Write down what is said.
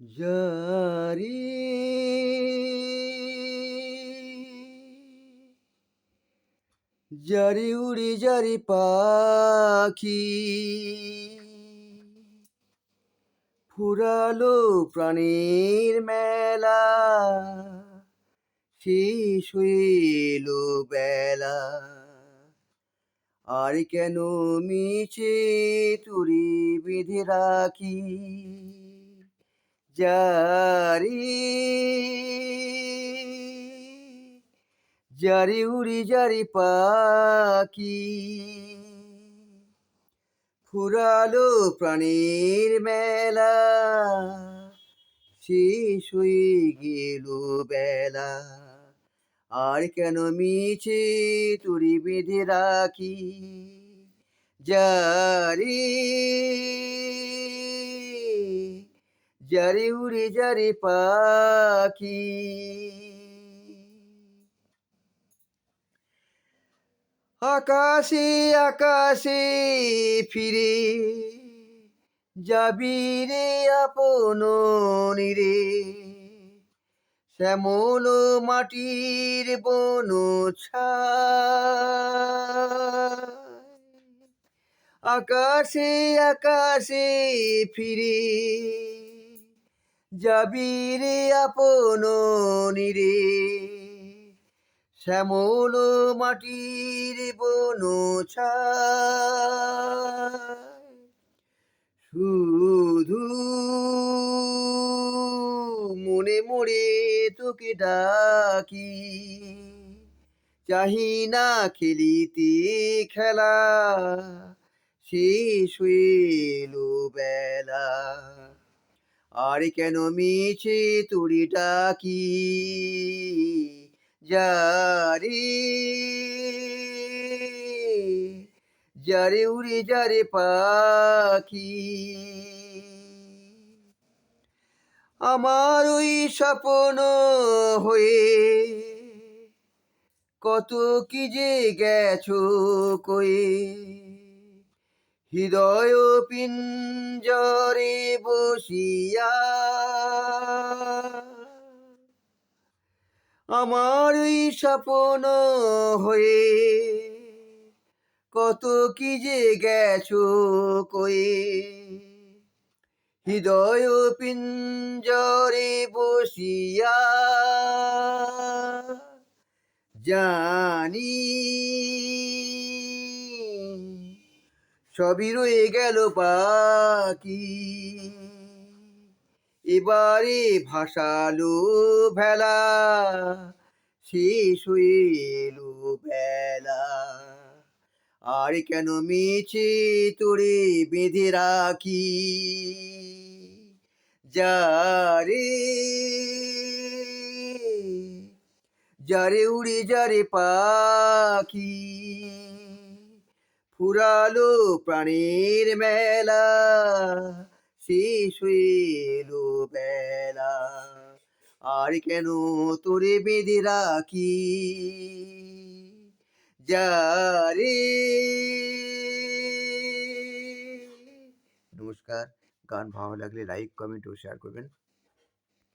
জারি জারি উড়ি জারি পাখি ফুরালো প্রাণীর মেলা শেষ হইল বেলা আর কেন মিছে তুরি বেঁধে রাখি জারি জারি উড়ি জারি পাখি ফুরালো প্রাণীর মেলা শেষ হয়ে গেল বেলা আর কেন মিছে তুড়ি বেঁধে রাখি জারি জারি উড়ি জারি পাখি আকাশে আকাশে ফিরে যাবি রে আপন নিরে শ্যামল মাটির বন আকাশে আকাশে ফিরে যাবি রে আপন নিরে শ্যামল মাটির বন শুধু মনে মরে তোকে ডাকি চাহি না খেলিতে খেলা শেষ হইল বেলা আর কেন মিছে তুড়ি ডাকি জারি জারে উড়ে যারে পাখি আমার ওই স্বপ্ন হয়ে কত কি যে গেছো কয়ে হৃদয় পিঞ্জরে বসিয়া আমার ওই স্বপ্ন হয়ে কত কি যে গেছো কয়ে হৃদয় পিঞ্জরে বসিয়া জানি সবই রয়ে গেল বাকি এবারে ভাসালো ভেলা শেষ হয়ে এলো বেলা আর কেন মিছে তোরে বেঁধে রাখি যারে যারে উড়ে যারে পাখি ফুরালো প্রাণের মেলা শেষ হয়ে এলো বেলা আর কেন তোরে বেঁধে রাখি যারে। নমস্কার। গান ভালো লাগলে লাইক কমেন্ট ও শেয়ার করবেন।